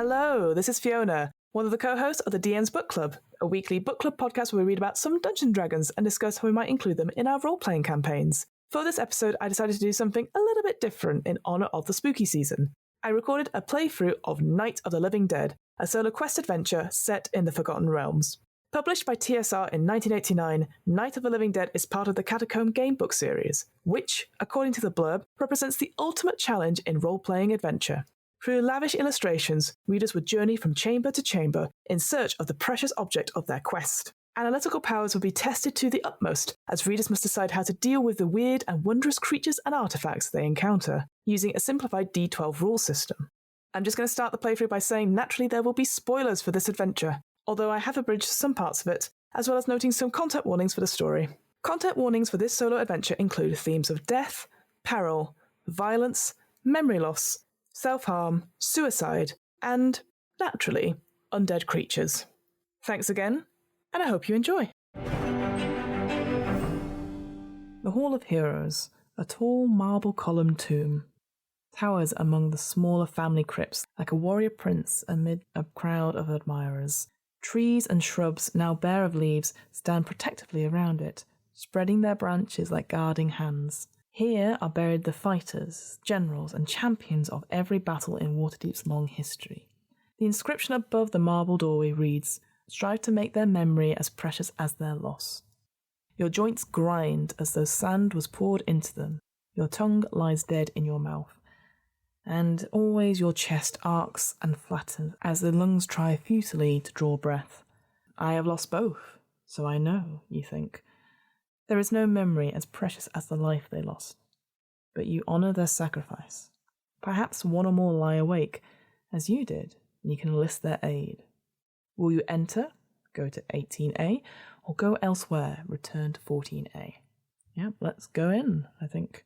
Hello, this is Fiona, one of the co-hosts of the DM's Book Club, a weekly book club podcast where we read about some Dungeons & Dragons and discuss how we might include them in our role-playing campaigns. For this episode, I decided to do something a little bit different in honour of the spooky season. I recorded a playthrough of Night of the Living Dead, a solo quest adventure set in the Forgotten Realms. Published by TSR in 1989, Night of the Living Dead is part of the Catacomb Gamebook series, which, according to the blurb, represents the ultimate challenge in role-playing adventure. Through lavish illustrations, readers would journey from chamber to chamber in search of the precious object of their quest. Analytical powers would be tested to the utmost, as readers must decide how to deal with the weird and wondrous creatures and artefacts they encounter, using a simplified D12 rule system. I'm just going to start the playthrough by saying naturally there will be spoilers for this adventure, although I have abridged some parts of it, as well as noting some content warnings for the story. Content warnings for this solo adventure include themes of death, peril, violence, memory loss, self-harm, suicide, and, naturally, undead creatures. Thanks again, and I hope you enjoy. The Hall of Heroes, a tall marble-columned tomb, towers among the smaller family crypts like a warrior prince amid a crowd of admirers. Trees and shrubs, now bare of leaves, stand protectively around it, spreading their branches like guarding hands. Here are buried the fighters, generals, and champions of every battle in Waterdeep's long history. The inscription above the marble doorway reads, "Strive to make their memory as precious as their loss." Your joints grind as though sand was poured into them. Your tongue lies dead in your mouth. And always your chest arcs and flattens as the lungs try futilely to draw breath. I have lost both, so I know, you think. There is no memory as precious as the life they lost, but you honour their sacrifice. Perhaps one or more lie awake, as you did, and you can enlist their aid. Will you enter, go to 18A, or go elsewhere, return to 14A? Yep, let's go in, I think.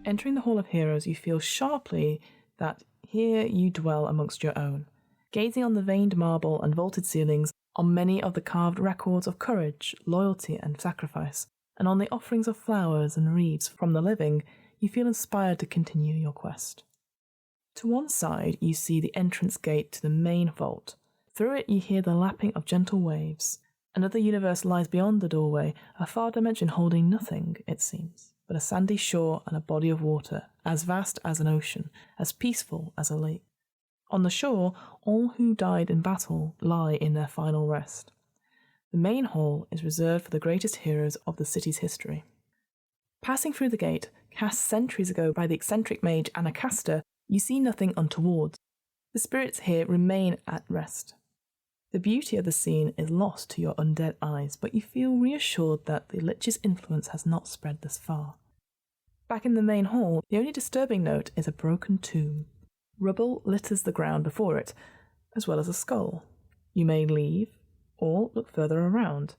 Entering the Hall of Heroes, you feel sharply that here you dwell amongst your own. Gazing on the veined marble and vaulted ceilings, on many of the carved records of courage, loyalty, and sacrifice, and on the offerings of flowers and wreaths from the living, you feel inspired to continue your quest. To one side, you see the entrance gate to the main vault. Through it, you hear the lapping of gentle waves. Another universe lies beyond the doorway, a far dimension holding nothing, it seems, but a sandy shore and a body of water, as vast as an ocean, as peaceful as a lake. On the shore, all who died in battle lie in their final rest. The main hall is reserved for the greatest heroes of the city's history. Passing through the gate, cast centuries ago by the eccentric mage Anacasta, you see nothing untoward. The spirits here remain at rest. The beauty of the scene is lost to your undead eyes, but you feel reassured that the Lich's influence has not spread this far. Back in the main hall, the only disturbing note is a broken tomb. Rubble litters the ground before it, as well as a skull. You may leave, or look further around.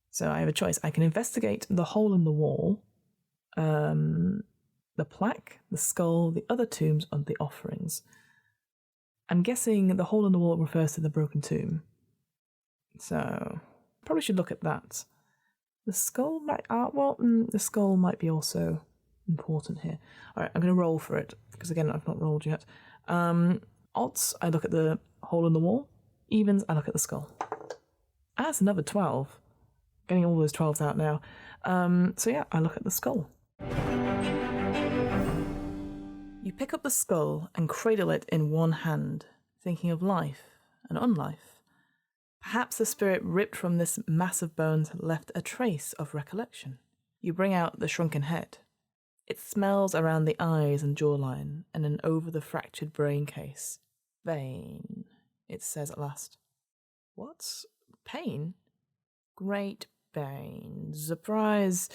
So I have a choice. I can investigate the hole in the wall, the plaque, the skull, the other tombs, and the offerings. I'm guessing the hole in the wall refers to the broken tomb. So probably should look at that. The skull the skull might be also important here. Alright, I'm going to roll for it, because again, I've not rolled yet. Odds, I look at the hole in the wall. Evens, I look at the skull. That's another 12. Getting all those 12s out now. So yeah, I look at the skull. You pick up the skull and cradle it in one hand, thinking of life and unlife. Perhaps the spirit ripped from this mass of bones left a trace of recollection. You bring out the shrunken head. It smells around the eyes and jawline and then over the fractured brain case. Bane, it says at last. What's pain? Great Bane. Surprise.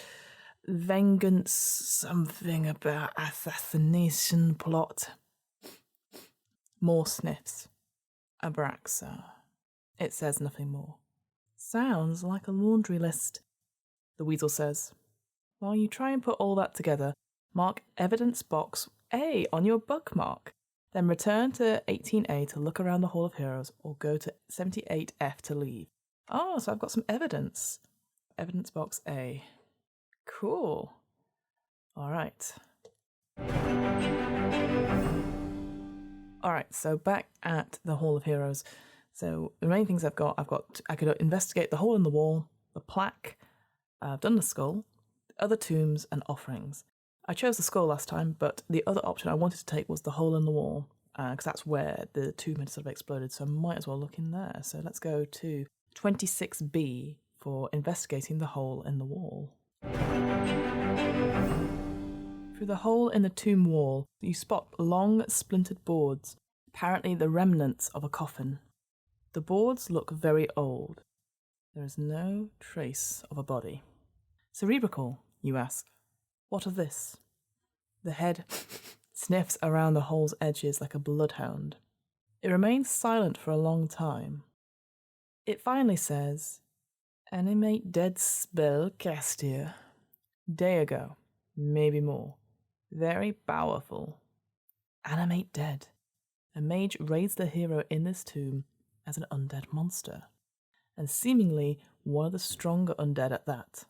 Vengeance. Something about assassination plot. More sniffs. Abraxa. It says nothing more. Sounds like a laundry list, the weasel says. While you try and put all that together, mark evidence box A on your bookmark. Then return to 18A to look around the Hall of Heroes, or go to 78F to leave. Oh, so I've got some evidence. Evidence box A. Cool. All right. Right, so back at the Hall of Heroes. So the main things I could investigate the hole in the wall, the plaque, I've done the skull, other tombs and offerings. I chose the skull last time, but the other option I wanted to take was the hole in the wall, because that's where the tomb had sort of exploded, so I might as well look in there. So let's go to 26B for investigating the hole in the wall. Through the hole in the tomb wall, you spot long, splintered boards, apparently the remnants of a coffin. The boards look very old. There is no trace of a body. Cerebral, you ask. What of this? The head sniffs around the hole's edges like a bloodhound. It remains silent for a long time. It finally says, "Animate dead spell cast here. Day ago, maybe more. Very powerful. Animate dead." A mage raised the hero in this tomb as an undead monster, and seemingly one of the stronger undead at that.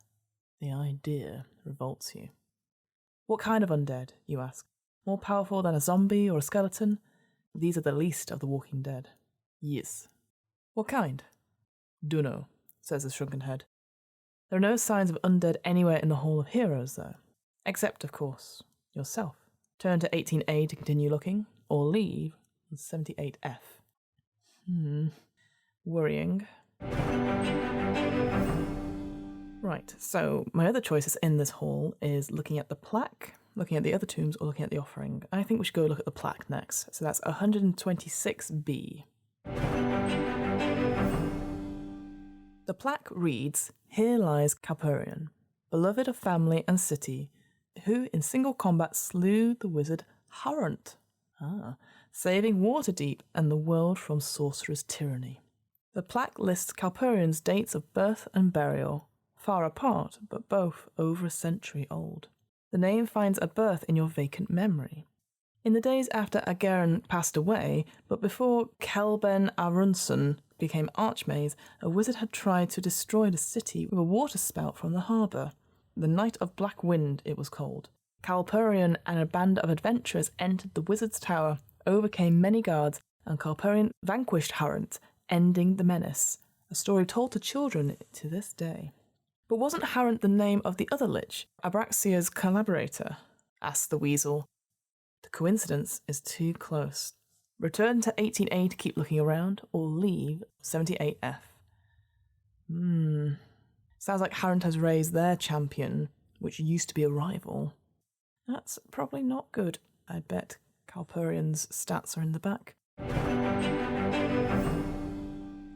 The idea revolts you. What kind of undead, you ask? More powerful than a zombie or a skeleton? These are the least of the walking dead. Yes. What kind? Dunno, says the shrunken head. There are no signs of undead anywhere in the Hall of Heroes, though. Except, of course, yourself. Turn to 18A to continue looking, or leave on 78F. Worrying. Right, so my other choices in this hall is looking at the plaque, looking at the other tombs, or looking at the offering. I think we should go look at the plaque next. So that's 126B. The plaque reads, "Here lies Calpurion, beloved of family and city, who in single combat slew the wizard Howat, saving Waterdeep and the world from sorcerer's tyranny." The plaque lists Calpurion's dates of birth and burial, far apart, but both over a century old. The name finds a birth in your vacant memory. In the days after Agaran passed away, but before Kelben Arunson became Archmage, a wizard had tried to destroy the city with a water spout from the harbour. The Night of Black Wind, it was called. Calpurion and a band of adventurers entered the wizard's tower, overcame many guards, and Calpurion vanquished Howat, ending the menace. A story told to children to this day. But wasn't Howat the name of the other lich, Abraxia's collaborator? Asked the weasel. The coincidence is too close. Return to 18A to keep looking around, or leave 78F. Sounds like Howat has raised their champion, which used to be a rival. That's probably not good. I bet Calpurion's stats are in the back.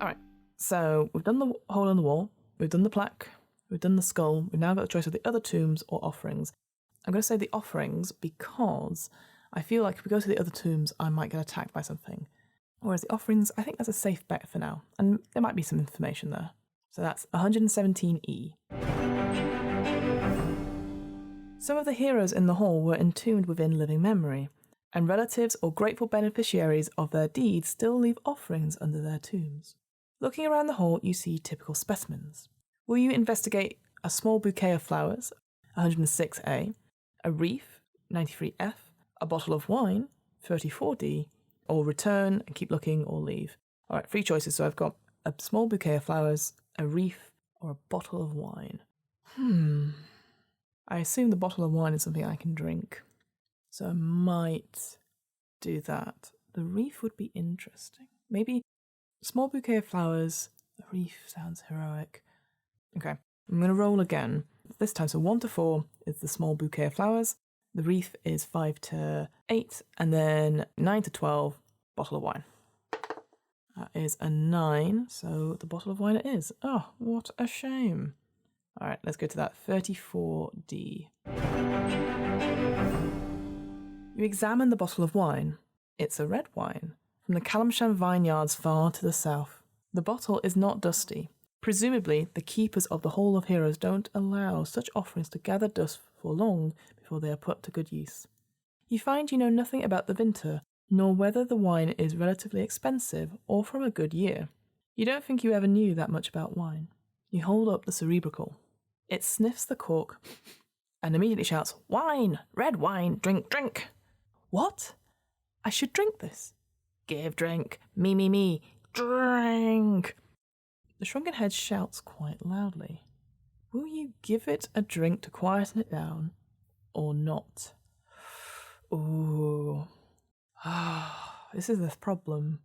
Alright, so we've done the hole in the wall, we've done the plaque, we've done the skull, we've now got the choice of the other tombs or offerings. I'm going to say the offerings because I feel like if we go to the other tombs, I might get attacked by something. Whereas the offerings, I think that's a safe bet for now, and there might be some information there. So that's 117E. Some of the heroes in the hall were entombed within living memory, and relatives or grateful beneficiaries of their deeds still leave offerings under their tombs. Looking around the hall, you see typical specimens. Will you investigate a small bouquet of flowers, 106A, a wreath, 93F, a bottle of wine, 34D, or return and keep looking or leave? All right, 3 choices. So I've got a small bouquet of flowers, a wreath, or a bottle of wine. I assume the bottle of wine is something I can drink, so I might do that. The wreath would be interesting. Maybe small bouquet of flowers. The wreath sounds heroic. Okay, I'm going to roll again. This time, so 1 to 4 is the small bouquet of flowers. The wreath is 5 to 8, and then 9 to 12, bottle of wine. That is a 9, so the bottle of wine it is. Oh, what a shame. All right, let's go to that 34D. You examine the bottle of wine. It's a red wine from the Calamsham vineyards far to the south. The bottle is not dusty. Presumably, the keepers of the Hall of Heroes don't allow such offerings to gather dust for long before they are put to good use. You find you know nothing about the vinter, nor whether the wine is relatively expensive or from a good year. You don't think you ever knew that much about wine. You hold up the cerebral. It sniffs the cork and immediately shouts, "Wine! Red wine! Drink, drink!" What? I should drink this. Give drink. Me. Drink. The shrunken head shouts quite loudly. Will you give it a drink to quieten it down, or not? Ooh. This is the problem.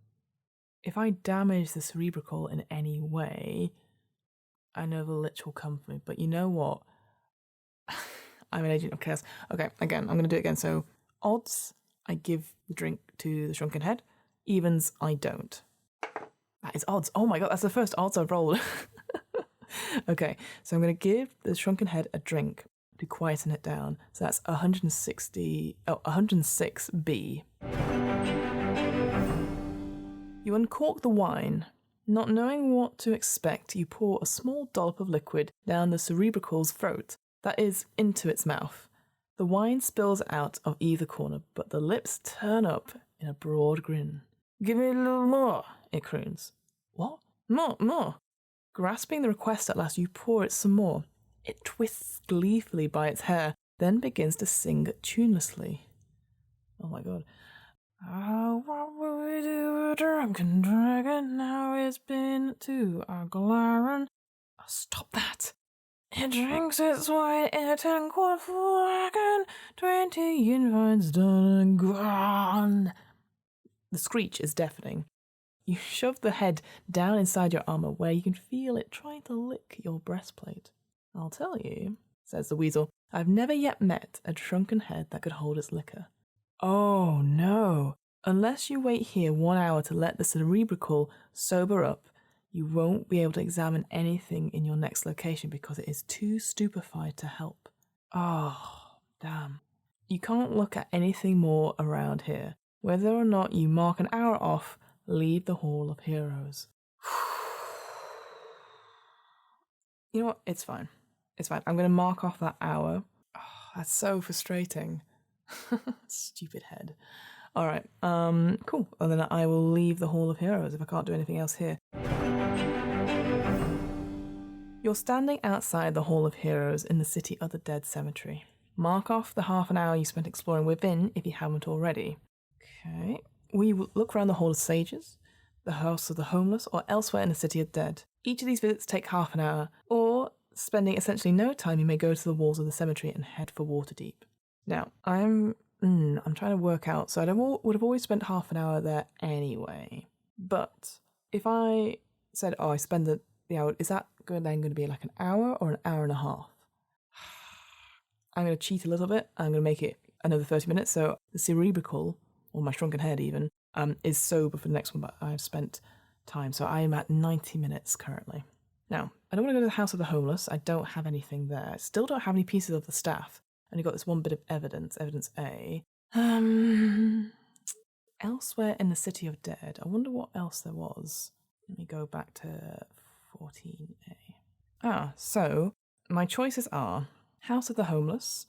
If I damage the cerebral in any way, I know the lich will come for me. But you know what? I'm an agent of chaos. Okay, again, I'm going to do it again. So, odds, I give the drink to the shrunken head. Evens, I don't. That is odds. Oh my god, that's the first odds I've rolled. Okay, so I'm going to give the shrunken head a drink to quieten it down. So that's 106B. You uncork the wine. Not knowing what to expect, you pour a small dollop of liquid down the cerebral's throat, that is, into its mouth. The wine spills out of either corner, but the lips turn up in a broad grin. Give me a little more, it croons. What? More. Grasping the request at last, you pour it some more. It twists gleefully by its hair, then begins to sing tunelessly. Oh my god. Oh, what will we do, a drunken dragon? Now it's been to our glaring. Oh, stop that. It drinks its wine in a 10-quart flagon, 20 invines done and gone. The screech is deafening. You shove the head down inside your armour where you can feel it trying to lick your breastplate. I'll tell you, says the weasel, I've never yet met a shrunken head that could hold its liquor. Oh no! Unless you wait here 1 hour to let the cerebral sober up, you won't be able to examine anything in your next location because it is too stupefied to help. Oh, damn. You can't look at anything more around here. Whether or not you mark an hour off, leave the Hall of Heroes. You know what? It's fine. I'm going to mark off that hour. Oh, that's so frustrating. Stupid head. All right. Cool. And then I will leave the Hall of Heroes if I can't do anything else here. You're standing outside the Hall of Heroes in the City of the Dead Cemetery. Mark off the half an hour you spent exploring within if you haven't already. Okay. We will look around the Hall of Sages, the House of the Homeless, or elsewhere in the City of Dead. Each of these visits take half an hour, or spending essentially no time, you may go to the walls of the cemetery and head for Waterdeep. Now, I'm trying to work out, so I would have always spent half an hour there anyway. But if I said, I spend the hour, is that then going to be like an hour or an hour and a half? I'm going to cheat a little bit. I'm going to make it another 30 minutes. So the cerebral, or my shrunken head even, is sober for the next one, but I've spent time. So I am at 90 minutes currently. Now, I don't want to go to the House of the Homeless. I don't have anything there. I still don't have any pieces of the staff. Only got this one bit of evidence A. Elsewhere in the City of Dead. I wonder what else there was. Let me go back to 14A. So my choices are House of the Homeless,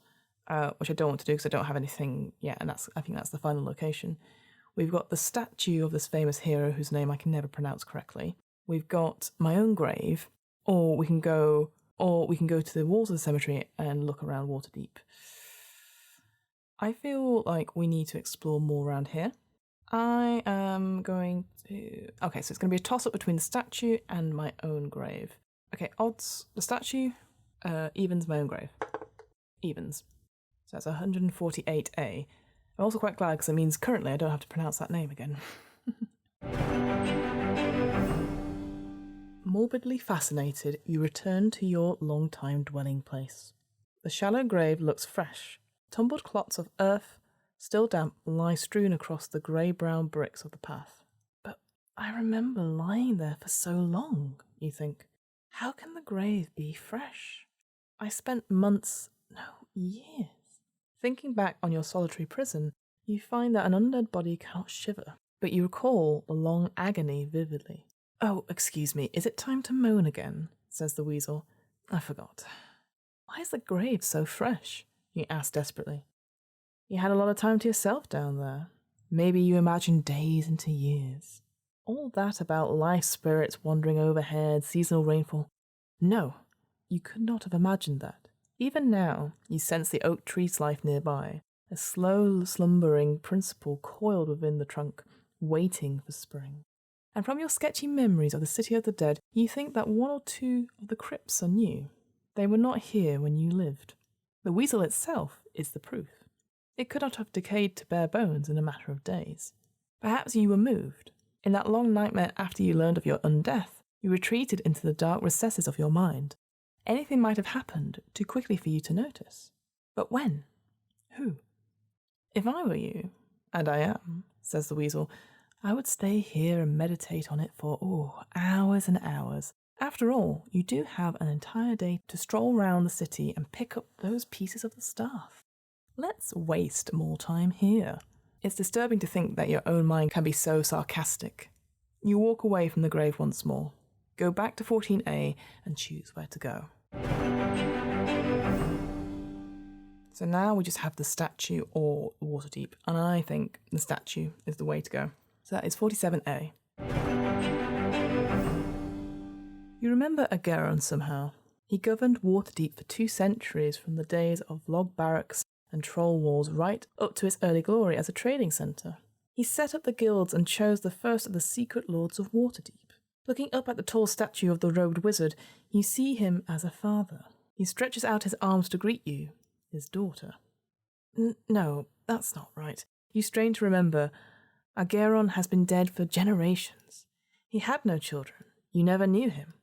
which I don't want to do because I don't have anything yet, and I think that's the final location. We've got the statue of this famous hero whose name I can never pronounce correctly. We've got my own grave, or we can go to the walls of the cemetery and look around Waterdeep. I feel like we need to explore more around here. I am going to... Okay, so it's going to be a toss-up between the statue and my own grave. Okay, odds, the statue, evens my own grave. Evens. So that's 148A. I'm also quite glad because it means currently I don't have to pronounce that name again. Morbidly fascinated, you return to your long-time dwelling place. The shallow grave looks fresh. Tumbled clots of earth, still damp, lie strewn across the grey-brown bricks of the path. But I remember lying there for so long, you think. How can the grave be fresh? I spent months, no, years. Thinking back on your solitary prison, you find that an undead body cannot shiver, but you recall the long agony vividly. Oh, excuse me, is it time to moan again? Says the weasel. I forgot. Why is the grave so fresh? You asked desperately. You had a lot of time to yourself down there. Maybe you imagined days into years. All that about life spirits wandering overhead, seasonal rainfall. No, you could not have imagined that. Even now, you sense the oak tree's life nearby, a slow, slumbering principle coiled within the trunk, waiting for spring. And from your sketchy memories of the city of the dead, you think that one or two of the crypts are new. They were not here when you lived. The weasel itself is the proof. It could not have decayed to bare bones in a matter of days. Perhaps you were moved. In that long nightmare after you learned of your undeath, you retreated into the dark recesses of your mind. Anything might have happened too quickly for you to notice. But when? Who? If I were you, and I am, says the weasel, I would stay here and meditate on it for, hours and hours. After all, you do have an entire day to stroll round the city and pick up those pieces of the staff. Let's waste more time here. It's disturbing to think that your own mind can be so sarcastic. You walk away from the grave once more, go back to 14A and choose where to go. So now we just have the statue or Waterdeep, and I think the statue is the way to go. So that is 47A. You remember Ageron somehow. He governed Waterdeep for 2 centuries, from the days of log barracks and troll walls right up to its early glory as a trading centre. He set up the guilds and chose the first of the secret lords of Waterdeep. Looking up at the tall statue of the robed wizard, you see him as a father. He stretches out his arms to greet you, his daughter. No, that's not right. You strain to remember. Ageron has been dead for generations. He had no children. You never knew him.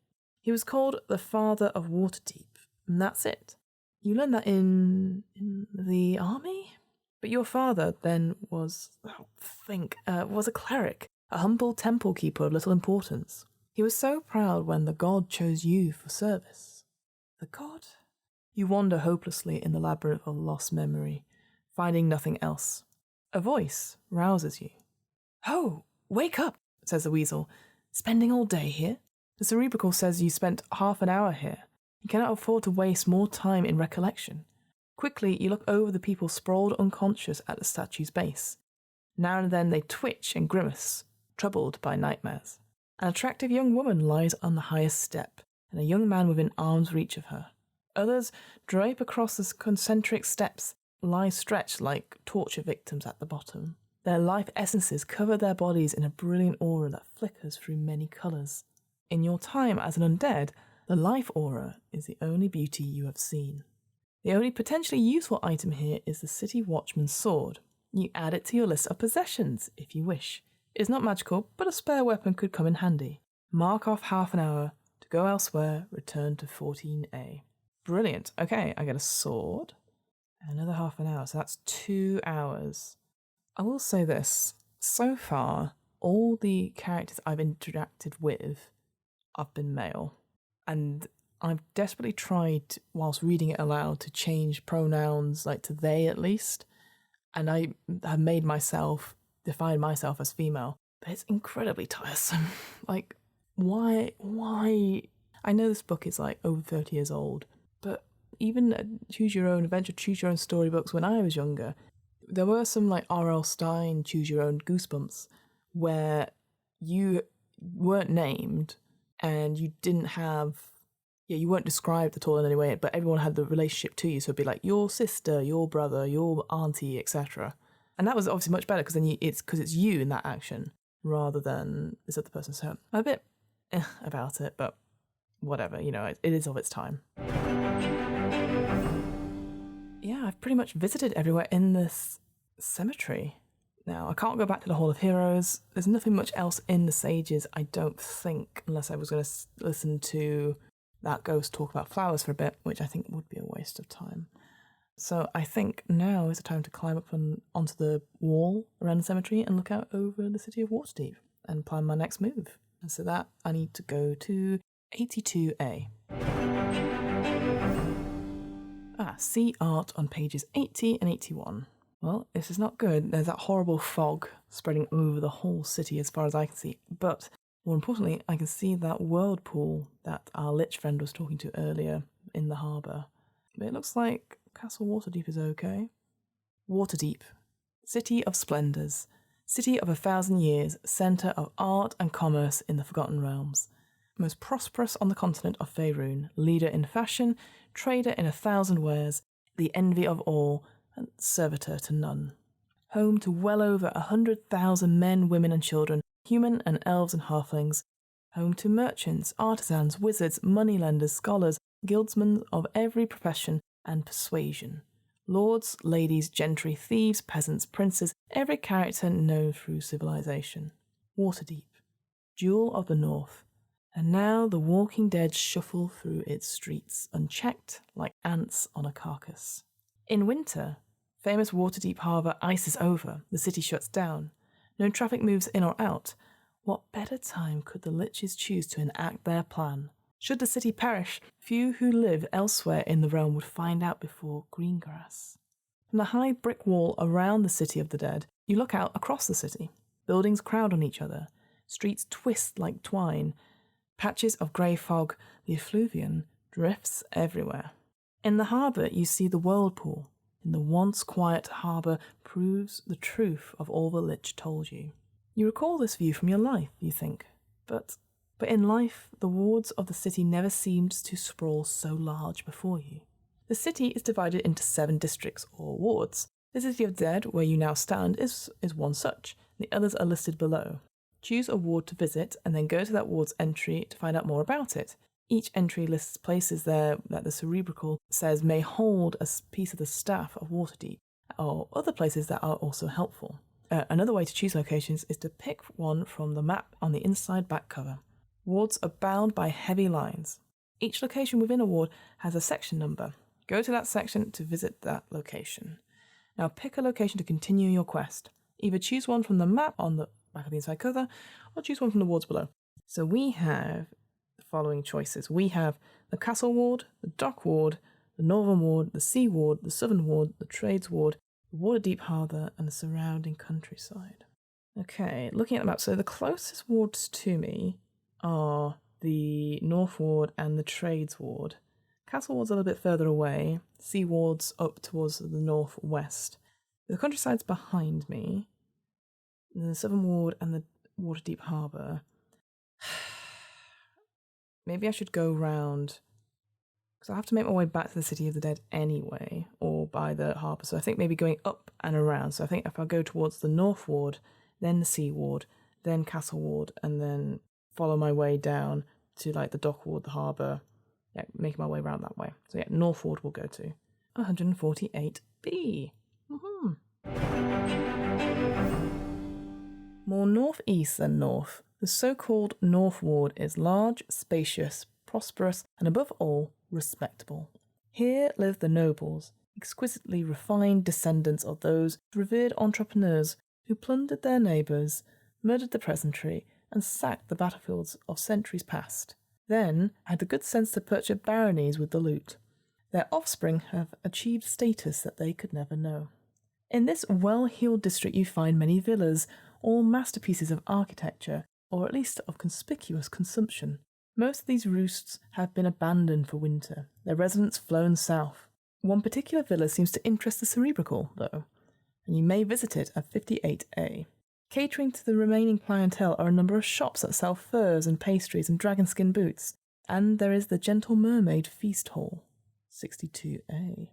He was called the Father of Waterdeep, and that's it. You learned that in the army? But your father then was a cleric, a humble temple keeper of little importance. He was so proud when the god chose you for service. The god? You wander hopelessly in the labyrinth of lost memory, finding nothing else. A voice rouses you. Oh, wake up, says the weasel. Spending all day here? The cerebral says you spent half an hour here. You cannot afford to waste more time in recollection. Quickly, you look over the people sprawled unconscious at the statue's base. Now and then they twitch and grimace, troubled by nightmares. An attractive young woman lies on the highest step, and a young man within arm's reach of her. Others drape across the concentric steps, lie stretched like torture victims at the bottom. Their life essences cover their bodies in a brilliant aura that flickers through many colours. In your time as an undead, the life aura is the only beauty you have seen. The only potentially useful item here is the City Watchman's sword. You add it to your list of possessions, if you wish. It is not magical, but a spare weapon could come in handy. Mark off half an hour to go elsewhere, return to 14A. Brilliant. Okay, I get a sword. Another half an hour, so that's 2 hours. I will say this. So far, all the characters I've interacted with have been male. And I've desperately tried, whilst reading it aloud, to change pronouns, like to they at least. And I have made myself, define myself as female. But it's incredibly tiresome. Like, why? I know this book is like over 30 years old, but even Choose Your Own Adventure, Choose Your Own Storybooks when I was younger, there were some like R.L. Stine Choose Your Own Goosebumps where you weren't named and you didn't have, you weren't described at all in any way, but everyone had the relationship to you. So it'd be like your sister, your brother, your auntie, etc. And that was obviously much better because then it's you in that action rather than this other person. So I'm a bit about it, but whatever, it is of its time. Yeah, I've pretty much visited everywhere in this cemetery. Now, I can't go back to the Hall of Heroes. There's nothing much else in the Sages, I don't think, unless I was going to listen to that ghost talk about flowers for a bit, which I think would be a waste of time. So I think now is the time to climb up onto the wall around the cemetery and look out over the city of Waterdeep and plan my next move. And so that I need to go to 82A. See art on pages 80 and 81. Well, this is not good. There's that horrible fog spreading over the whole city as far as I can see. But more importantly, I can see that whirlpool that our lich friend was talking to earlier in the harbour. But it looks like Castle Waterdeep is okay. Waterdeep, city of splendours, city of 1,000 years, centre of art and commerce in the Forgotten Realms. Most prosperous on the continent of Faerun, leader in fashion, trader in 1,000 wares, the envy of all, and servitor to none. home to well over 100,000 men, women and children, human and elves and halflings, home to merchants, artisans, wizards, moneylenders, scholars, guildsmen of every profession and persuasion, lords, ladies, gentry, thieves, peasants, princes, every character known through civilization. Waterdeep, jewel of the north. And now the walking dead shuffle through its streets, unchecked like ants on a carcass. In winter, famous Waterdeep harbour ices over, the city shuts down. No traffic moves in or out. What better time could the liches choose to enact their plan? Should the city perish, few who live elsewhere in the realm would find out before Greengrass. From the high brick wall around the city of the dead, you look out across the city. Buildings crowd on each other. Streets twist like twine. Patches of grey fog, the effluvium, drifts everywhere. In the harbour you see the whirlpool. In the once quiet harbour proves the truth of all the lich told you. You recall this view from your life, you think. But in life, the wards of the city never seemed to sprawl so large before you. The city is divided into 7 districts, or wards. The City of Dead, where you now stand, is one such. The others are listed below. Choose a ward to visit, and then go to that ward's entry to find out more about it. Each entry lists places there that the Cerebrical says may hold a piece of the staff of Waterdeep, or other places that are also helpful. Another way to choose locations is to pick one from the map on the inside back cover. Wards are bound by heavy lines. Each location within a ward has a section number. Go to that section to visit that location. Now pick a location to continue your quest. Either choose one from the map on the back of the inside cover, or choose one from the wards below. So we have the following choices. We have the Castle Ward, the Dock Ward, the Northern Ward, the Sea Ward, the Southern Ward, the Trades Ward, the Waterdeep Harbour, and the surrounding countryside. Okay, looking at the map, so the closest wards to me are the North Ward and the Trades Ward. Castle Ward's a little bit further away, Sea Ward's up towards the northwest. The countryside's behind me, the Southern Ward and the Waterdeep Harbour. Maybe I should go round, because I have to make my way back to the City of the Dead anyway, or by the harbour. So I think maybe going up and around. So I think if I go towards the North Ward, then the Sea Ward, then Castle Ward, and then follow my way down to like the Dock Ward, the harbour, making my way around that way. So North Ward will go to 148B. More northeast than north, the so-called North Ward is large, spacious, prosperous, and above all, respectable. Here live the nobles, exquisitely refined descendants of those revered entrepreneurs who plundered their neighbours, murdered the peasantry, and sacked the battlefields of centuries past. Then had the good sense to purchase baronies with the loot. Their offspring have achieved status that they could never know. In this well-heeled district you find many villas, all masterpieces of architecture, or at least of conspicuous consumption. Most of these roosts have been abandoned for winter, their residents flown south. One particular villa seems to interest the Cerebrical, though, and you may visit it at 58A. Catering to the remaining clientele are a number of shops that sell furs and pastries and dragonskin boots, and there is the Gentle Mermaid Feast Hall, 62A.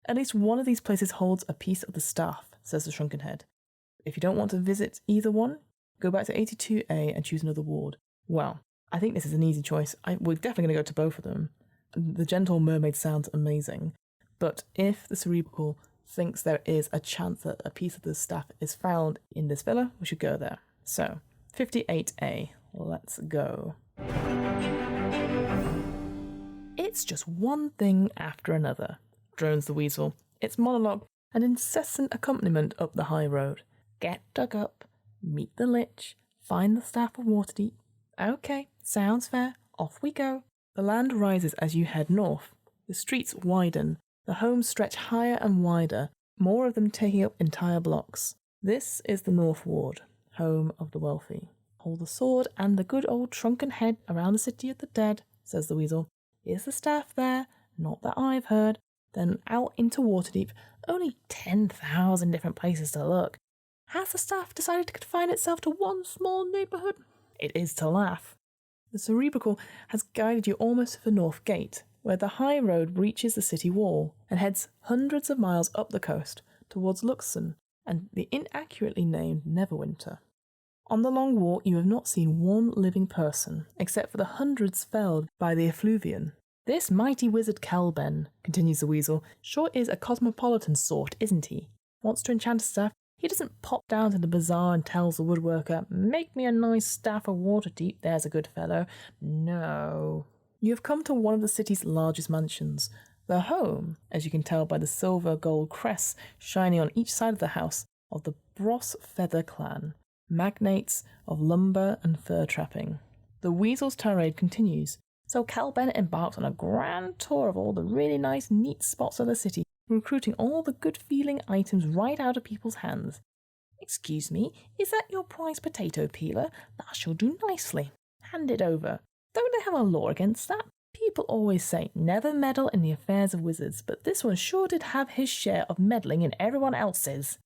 At least one of these places holds a piece of the staff, says the Shrunken Head. If you don't want to visit either one, go back to 82A and choose another ward. Well, I think this is an easy choice. We're definitely going to go to both of them. The Gentle Mermaid sounds amazing, but if the Cerebrical thinks there is a chance that a piece of the staff is found in this villa, we should go there. So, 58A, let's go. It's just one thing after another, drones the weasel, its monologue an incessant accompaniment up the high road. Get dug up, meet the lich, find the staff of Waterdeep. Okay, sounds fair, off we go. The land rises as you head north. The streets widen. The homes stretch higher and wider, more of them taking up entire blocks. This is the North Ward, home of the wealthy. Hold the sword and the good old Shrunken Head around the City of the Dead, says the weasel. Is the staff there? Not that I've heard. Then out into Waterdeep. Only 10,000 different places to look. Has the staff decided to confine itself to one small neighbourhood? It is to laugh. The Cerebrical has guided you almost to the North Gate, where the high road reaches the city wall and heads hundreds of miles up the coast towards Luxon, and the inaccurately named Neverwinter. On the long walk, you have not seen one living person, except for the hundreds felled by the effluvian. This mighty wizard Calben, continues the weasel, sure is a cosmopolitan sort, isn't he? Wants to enchant a staff, he doesn't pop down to the bazaar and tells the woodworker, "Make me a nice staff of Waterdeep, there's a good fellow." No. You have come to one of the city's largest mansions, the home, as you can tell by the silver gold crests shining on each side of the house, of the Bros Feather clan, magnates of lumber and fur trapping. The weasel's tirade continues. So Calben embarked on a grand tour of all the really nice, neat spots of the city, recruiting all the good-feeling items right out of people's hands. "Excuse me, is that your prize potato peeler? That shall do nicely. Hand it over. Don't they have a law against that? People always say, never meddle in the affairs of wizards, but this one sure did have his share of meddling in everyone else's."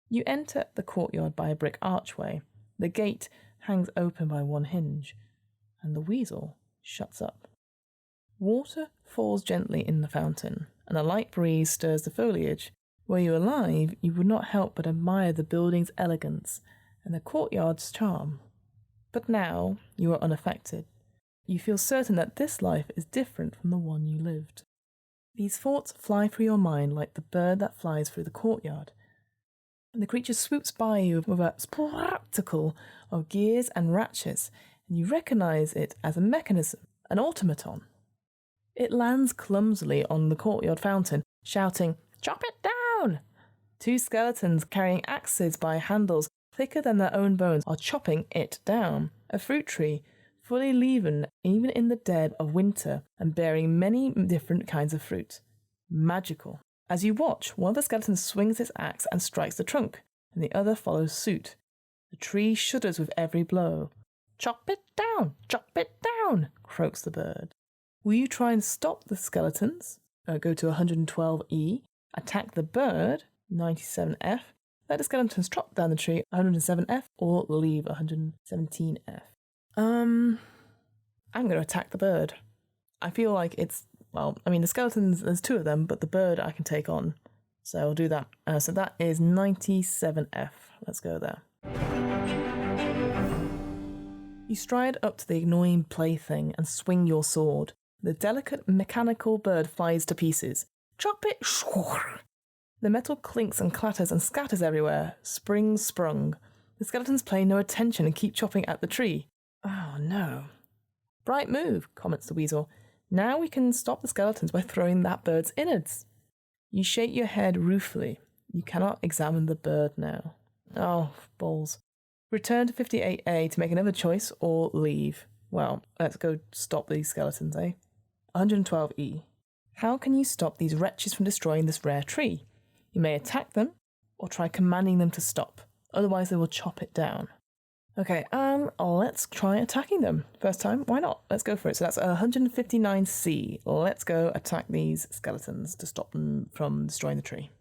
You enter the courtyard by a brick archway. The gate hangs open by one hinge, and the weasel shuts up. Water falls gently in the fountain, and a light breeze stirs the foliage. Were you alive, you would not help but admire the building's elegance and the courtyard's charm. But now you are unaffected. You feel certain that this life is different from the one you lived. These thoughts fly through your mind like the bird that flies through the courtyard. And the creature swoops by you with a spectacle of gears and ratchets, and you recognise it as a mechanism, an automaton. It lands clumsily on the courtyard fountain, shouting, "Chop it down!" Two skeletons carrying axes by handles thicker than their own bones are chopping it down. A fruit tree, fully leaven even in the dead of winter and bearing many different kinds of fruit. Magical. As you watch, one of the skeletons swings its axe and strikes the trunk, and the other follows suit. The tree shudders with every blow. "Chop it down! Chop it down!" croaks the bird. Will you try and stop the skeletons? Go to 112E. Attack the bird, 97F. Let the skeletons chop down the tree, 107F, or leave, 117F. I'm going to attack the bird. I feel like the skeletons, there's two of them, but the bird I can take on. So I'll do that. So that is 97F. Let's go there. You stride up to the annoying plaything and swing your sword. The delicate mechanical bird flies to pieces. "Chop it!" The metal clinks and clatters and scatters everywhere. Springs sprung. The skeletons pay no attention and keep chopping at the tree. "Oh no." "Bright move," comments the weasel. "Now we can stop the skeletons by throwing that bird's innards." You shake your head ruefully. You cannot examine the bird now. Oh, balls. Return to 58A to make another choice or leave. Well, let's go stop these skeletons, eh? 112E. How can you stop these wretches from destroying this rare tree? You may attack them or try commanding them to stop. Otherwise they will chop it down. Okay, let's try attacking them. First time, why not? Let's go for it. So that's 159C. Let's go attack these skeletons to stop them from destroying the tree.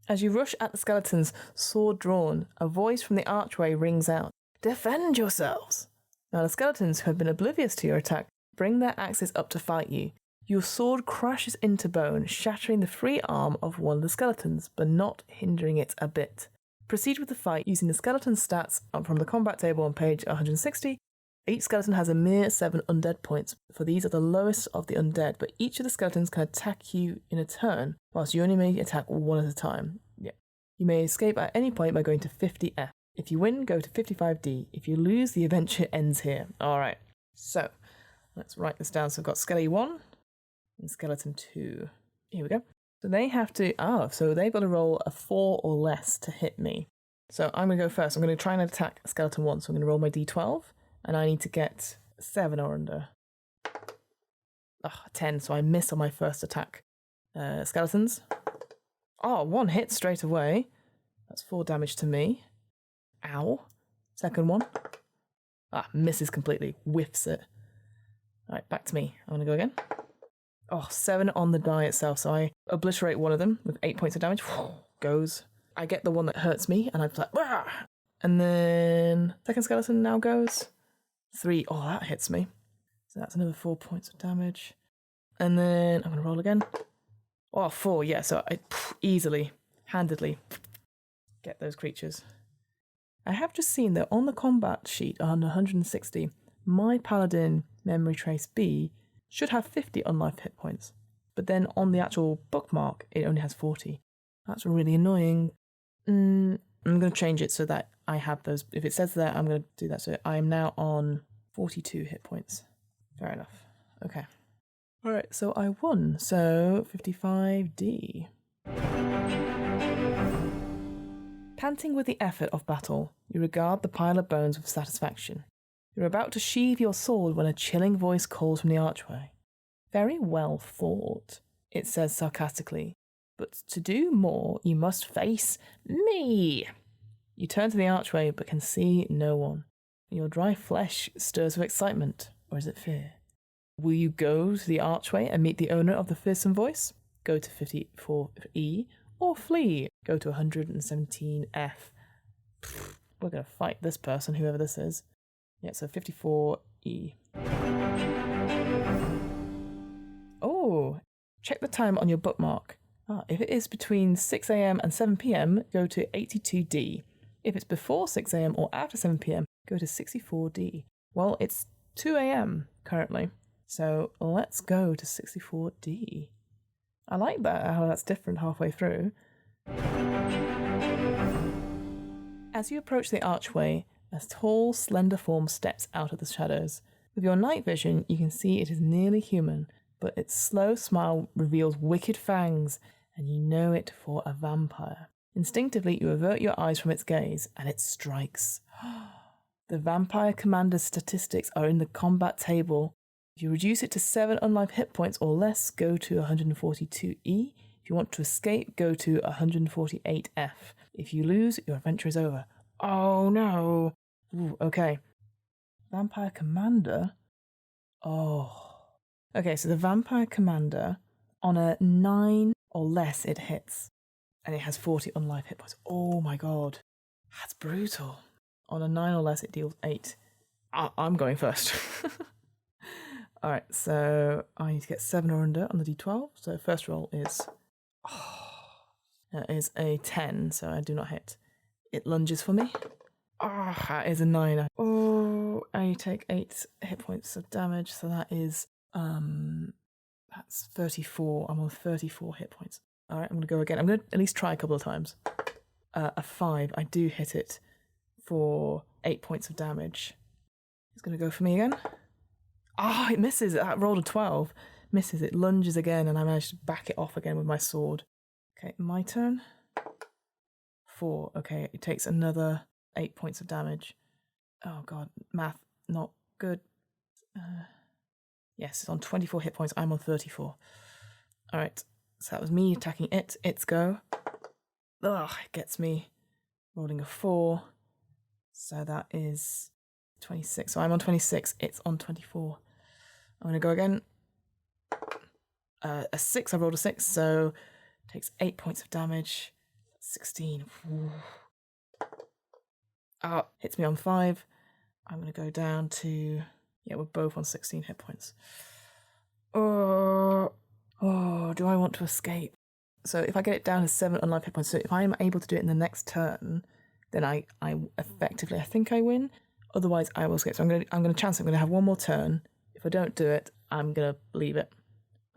As you rush at the skeletons, sword drawn, a voice from the archway rings out. "Defend yourselves!" Now the skeletons, who have been oblivious to your attack, bring their axes up to fight you. Your sword crashes into bone, shattering the free arm of one of the skeletons, but not hindering it a bit. Proceed with the fight using the skeleton stats from the combat table on page 160. Each skeleton has a mere 7 undead points, for these are the lowest of the undead, but each of the skeletons can attack you in a turn, whilst you only may attack one at a time. Yeah. You may escape at any point by going to 50F. If you win, go to 55D. If you lose, the adventure ends here. Alright, so let's write this down. So I've got Skelly 1 and Skeleton 2. Here we go. So they have to, so they've got to roll a 4 or less to hit me. So I'm going to go first. I'm going to try and attack Skeleton 1. So I'm going to roll my D12, and I need to get 7 or under. 10, so I miss on my first attack. Skeletons. 1 hit straight away. That's 4 damage to me. Ow. Second one. Misses completely. Whiffs it. Alright, back to me. I'm going to go again. 7 on the die itself, so I obliterate one of them with 8 points of damage. Goes. I get the one that hurts me, and I'm like, "Wah!" And then second skeleton now goes. 3. That hits me. So that's another 4 points of damage. And then I'm going to roll again. Oh, 4, yeah, so I easily, handedly get those creatures. I have just seen that on the combat sheet on 160, my Paladin Memory Trace B should have 50 unlife hit points. But then on the actual bookmark, it only has 40. That's really annoying. I'm going to change it so that I have those. If it says that, I'm going to do that. So I am now on 42 hit points. Fair enough. Okay. All right, so I won. So 55D. Panting with the effort of battle, you regard the pile of bones with satisfaction. You're about to sheathe your sword when a chilling voice calls from the archway. Very well thought, it says sarcastically. But to do more, you must face me. You turn to the archway but can see no one. Your dry flesh stirs with excitement, or is it fear? Will you go to the archway and meet the owner of the fearsome voice? Go to 54E, or flee? Go to 117F. We're going to fight this person, whoever this is. Yeah, so 54E. Oh, check the time on your bookmark. If it is between 6 a.m. and 7 p.m, go to 82D. If it's before 6 a.m. or after 7 p.m, go to 64D. Well, it's 2 a.m. currently, so let's go to 64D. I like that, how that's different halfway through. As you approach the archway, a tall, slender form steps out of the shadows. With your night vision, you can see it is nearly human, but its slow smile reveals wicked fangs, and you know it for a vampire. Instinctively, you avert your eyes from its gaze, and it strikes. The vampire commander's statistics are in the combat table. If you reduce it to 7 unlife hit points or less, go to 142E. If you want to escape, go to 148F. If you lose, your adventure is over. Oh no! Ooh, okay. Vampire commander? Oh. Okay, so the vampire commander, on a 9 or less, it hits. And it has 40 unlife hit points. Oh my god. That's brutal. On a 9 or less, it deals 8. I'm going first. Alright, so I need to get 7 or under on the d12. So first roll is... that is a 10, so I do not hit. It lunges for me. That is a 9. Oh, I take 8 hit points of damage, so that is... that's 34. I'm on 34 hit points. Alright, I'm going to go again. I'm going to at least try a couple of times. A 5. I do hit it for 8 points of damage. It's going to go for me again. It misses. I rolled a 12. Misses. It lunges again, and I managed to back it off again with my sword. Okay, my turn. 4. Okay, it takes another 8 points of damage. Oh god, math not good. Yes, it's on 24 hit points. I'm on 34. Alright, so that was me attacking it. Its go. It gets me rolling a 4. So that is 26. So I'm on 26. It's on 24. I'm going to go again. A 6. I rolled a 6, so it takes 8 points of damage. 16. Hits me on 5. I'm going to go down to... Yeah, we're both on 16 hit points. Do I want to escape? So if I get it down to 7 unlife hit points, so if I am able to do it in the next turn, then I effectively, I think I win. Otherwise, I will escape. So I'm going to chance it. I'm going to have one more turn. If I don't do it, I'm going to leave it.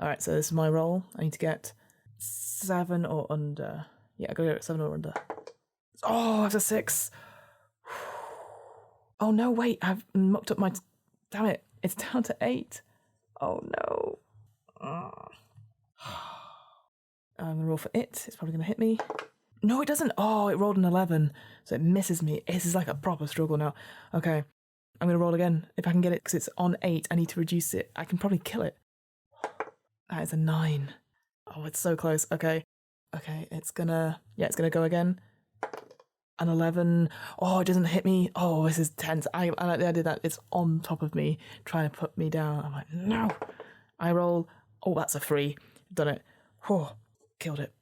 All right, so this is my roll. I need to get 7 or under. Yeah, I got to get 7 or under. Oh, that's a 6. Oh, no, wait. I've mucked up my... Damn it. It's down to 8. Oh, no. I'm going to roll for it. It's probably going to hit me. No, it doesn't. Oh, it rolled an 11. So it misses me. This is like a proper struggle now. Okay. I'm going to roll again. If I can get it, because it's on 8, I need to reduce it. I can probably kill it. That is a 9. Oh, it's so close. Okay. Okay, it's going to go again. An 11. Oh, it doesn't hit me. Oh, this is tense. I did that. It's on top of me, trying to put me down. I'm like, no. I roll. Oh, that's a 3. Done it. Oh, killed it.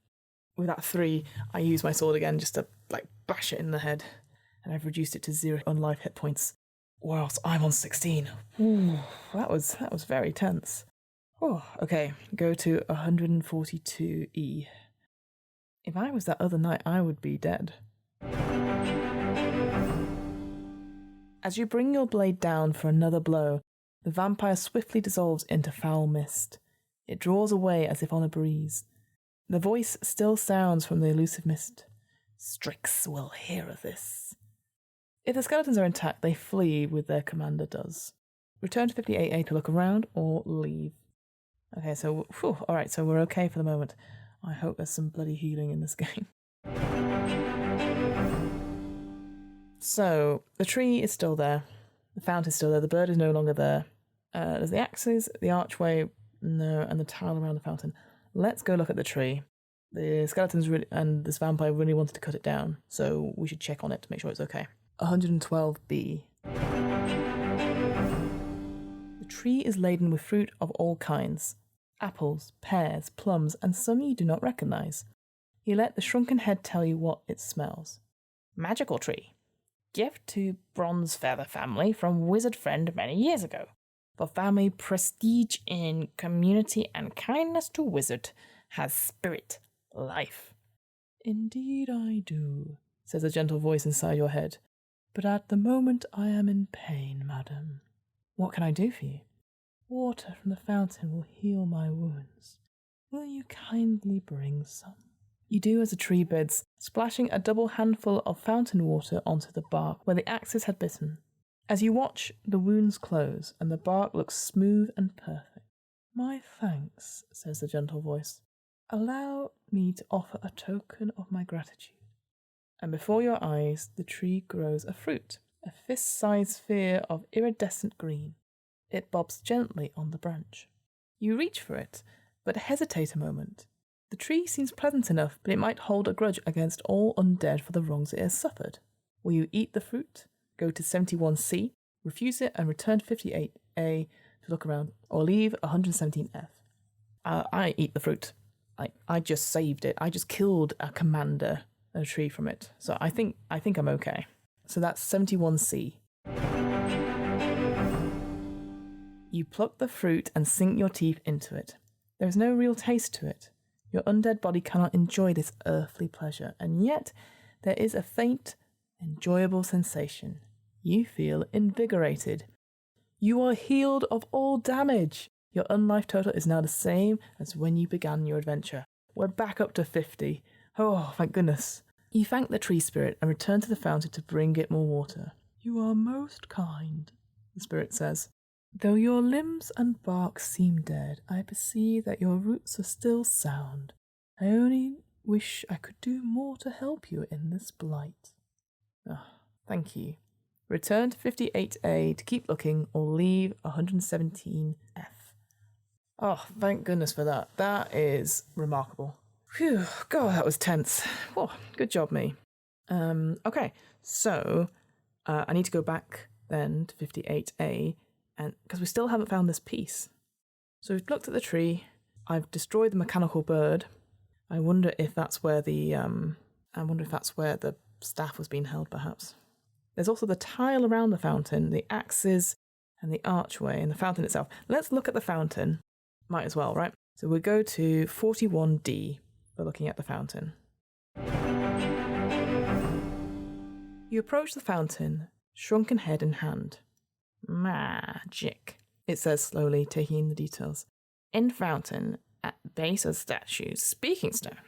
With that 3, I use my sword again just to like bash it in the head. And I've reduced it to 0 unlife hit points. Whilst I'm on 16. Ooh, that was very tense. Oh, okay. Go to 142E. If I was that other knight, I would be dead. As you bring your blade down for another blow, the vampire swiftly dissolves into foul mist. It draws away as if on a breeze. The voice still sounds from the elusive mist. Strix will hear of this. If the skeletons are intact, they flee with their commander does. Return to 58A to look around or leave. Okay, so, alright, so we're okay for the moment. I hope there's some bloody healing in this game. So, the tree is still there. The fountain is still there. The bird is no longer there. There's the axes, the archway, no, and the tile around the fountain. Let's go look at the tree. The skeletons and this vampire really wanted to cut it down, so we should check on it to make sure it's okay. 112B. The tree is laden with fruit of all kinds. Apples, pears, plums, and some you do not recognize. You let the shrunken head tell you what it smells. Magical tree. Gift to Bronze Feather family from wizard friend many years ago. For family prestige in community and kindness to wizard. Has spirit, life. Indeed I do, says a gentle voice inside your head. But at the moment I am in pain, madam. What can I do for you? Water from the fountain will heal my wounds. Will you kindly bring some? You do as the tree bids, splashing a double handful of fountain water onto the bark where the axes had bitten. As you watch, the wounds close, and the bark looks smooth and perfect. My thanks, says the gentle voice. Allow me to offer a token of my gratitude. And before your eyes, the tree grows a fruit, a fist-sized sphere of iridescent green. It bobs gently on the branch. You reach for it, but hesitate a moment. The tree seems pleasant enough, but it might hold a grudge against all undead for the wrongs it has suffered. Will you eat the fruit, go to 71C, refuse it, and return to 58A to look around, or leave 117F? I eat the fruit. I just saved it. I just killed a commander, a tree from it. So I think I'm okay. So that's 71C. You pluck the fruit and sink your teeth into it. There is no real taste to it. Your undead body cannot enjoy this earthly pleasure, and yet there is a faint, enjoyable sensation. You feel invigorated. You are healed of all damage. Your unlife total is now the same as when you began your adventure. We're back up to 50. Oh, thank goodness. You thank the tree spirit and return to the fountain to bring it more water. You are most kind, the spirit says. Though your limbs and bark seem dead, I perceive that your roots are still sound. I only wish I could do more to help you in this blight. Oh, thank you. Return to 58A to keep looking or leave 117F. Oh, thank goodness for that. That is remarkable. Phew, God, that was tense. Oh, good job, me. Okay, so I need to go back then to 58A, and because we still haven't found this piece. So we've looked at the tree. I've destroyed the mechanical bird. I wonder if that's where the staff was being held, perhaps. There's also the tile around the fountain, the axes, and the archway, and the fountain itself. Let's look at the fountain. Might as well, right? So we'll go to 41D for looking at the fountain. You approach the fountain, shrunken head in hand. Magic, it says slowly, taking in the details. In fountain, at base of statue, speaking stone.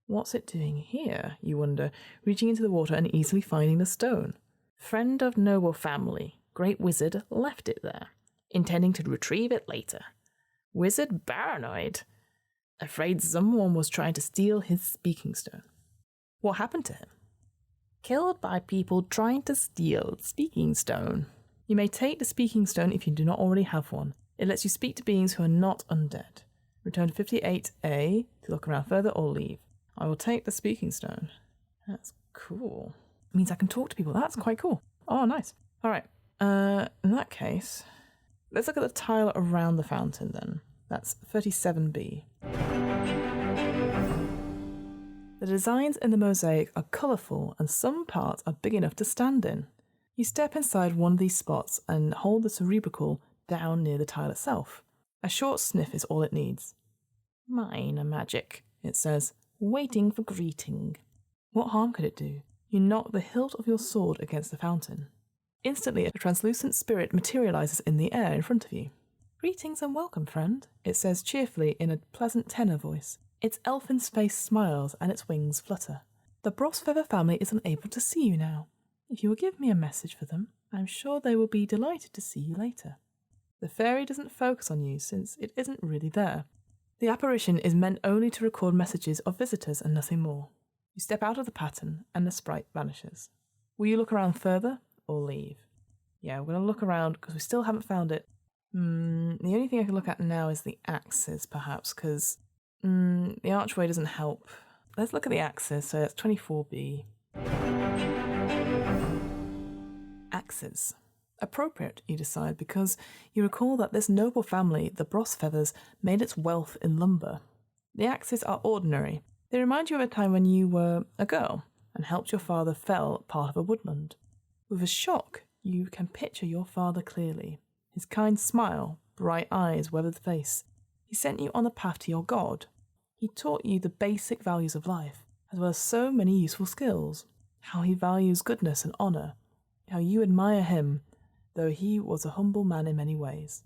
What's it doing here, you wonder, reaching into the water and easily finding the stone. Friend of noble family, great wizard, left it there, intending to retrieve it later. Wizard paranoid, afraid someone was trying to steal his speaking stone. What happened to him? Killed by people trying to steal speaking stone. You may take the speaking stone if you do not already have one. It lets you speak to beings who are not undead. Return to 58A to look around further or leave. I will take the speaking stone. That's cool. It means I can talk to people. That's quite cool. Oh, nice. All right. In that case, let's look at the tile around the fountain then. That's 37B. The designs in the mosaic are colourful and some parts are big enough to stand in. You step inside one of these spots and hold the cerebral down near the tile itself. A short sniff is all it needs. Minor magic, it says, waiting for greeting. What harm could it do? You knock the hilt of your sword against the fountain. Instantly, a translucent spirit materializes in the air in front of you. Greetings and welcome, friend, it says cheerfully in a pleasant tenor voice. Its elfin's face smiles and its wings flutter. The Brosfeather family is unable to see you now. If you will give me a message for them, I am sure they will be delighted to see you later. The fairy doesn't focus on you since it isn't really there. The apparition is meant only to record messages of visitors and nothing more. You step out of the pattern and the sprite vanishes. Will you look around further or leave? Yeah, we're going to look around because we still haven't found it. The only thing I can look at now is the axes, perhaps, because the archway doesn't help. Let's look at the axes, so that's 24B. Axes. Appropriate, you decide, because you recall that this noble family, the Brosfeathers, made its wealth in lumber. The axes are ordinary. They remind you of a time when you were a girl and helped your father fell part of a woodland. With a shock, you can picture your father clearly. His kind smile, bright eyes, weathered face. He sent you on the path to your god. He taught you the basic values of life, as well as so many useful skills. How he values goodness and honour. How you admire him, though he was a humble man in many ways.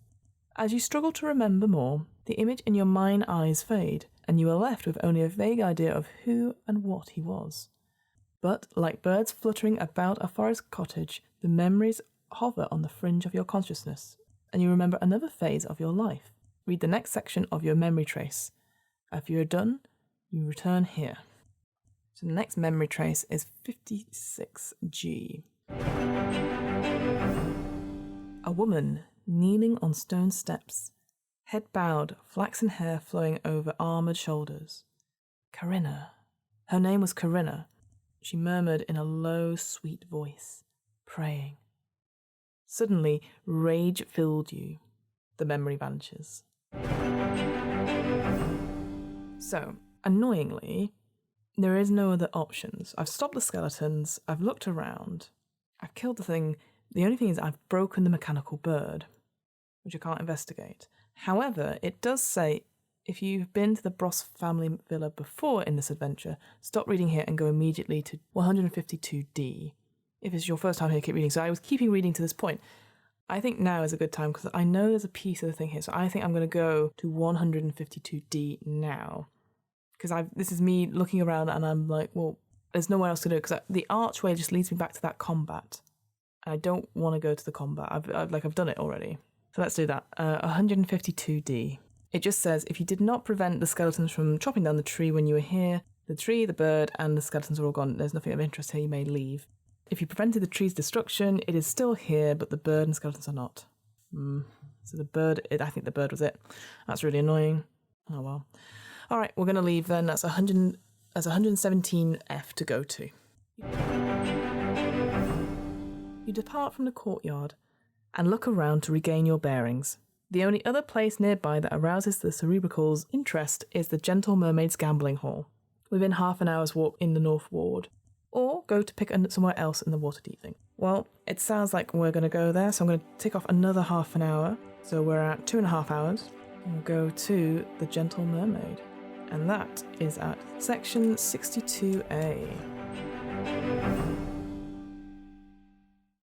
As you struggle to remember more, the image in your mind's eyes fade, and you are left with only a vague idea of who and what he was. But, like birds fluttering about a forest cottage, the memories hover on the fringe of your consciousness, and you remember another phase of your life. Read the next section of your memory trace. If you are done, you return here. So the next memory trace is 56G. A woman kneeling on stone steps, head bowed, flaxen hair flowing over armoured shoulders. Corinna. Her name was Corinna. She murmured in a low, sweet voice, praying. Suddenly, rage filled you. The memory vanishes. So, annoyingly, there is no other options. I've stopped the skeletons, I've looked around, I've killed the thing. The only thing is I've broken the mechanical bird, which I can't investigate. However, it does say, if you've been to the Bros family villa before in this adventure, stop reading here and go immediately to 152D. If it's your first time here, keep reading. So I was keeping reading to this point. I think now is a good time because I know there's a piece of the thing here. So I think I'm going to go to 152D now. Because this is me looking around and I'm like, well, there's nowhere else to do. Because the archway just leads me back to that combat. I don't want to go to the combat. I've done it already. So let's do that. 152D. It just says, if you did not prevent the skeletons from chopping down the tree when you were here, the tree, the bird, and the skeletons are all gone. There's nothing of interest here. You may leave. If you prevented the tree's destruction, it is still here, but the bird and skeletons are not. So the bird, I think the bird was it. That's really annoying. Oh well. All right, we're going to leave then. That's 117F to go to. You depart from the courtyard and look around to regain your bearings. The only other place nearby that arouses the Cerebrical's interest is the Gentle Mermaid's gambling hall, within half an hour's walk in the North Ward, or go to pick somewhere else in the Waterdeep thing. Well, it sounds like we're going to go there, so I'm going to tick off another half an hour. So we're at 2.5 hours. We'll go to the Gentle Mermaid, and that is at section 62A.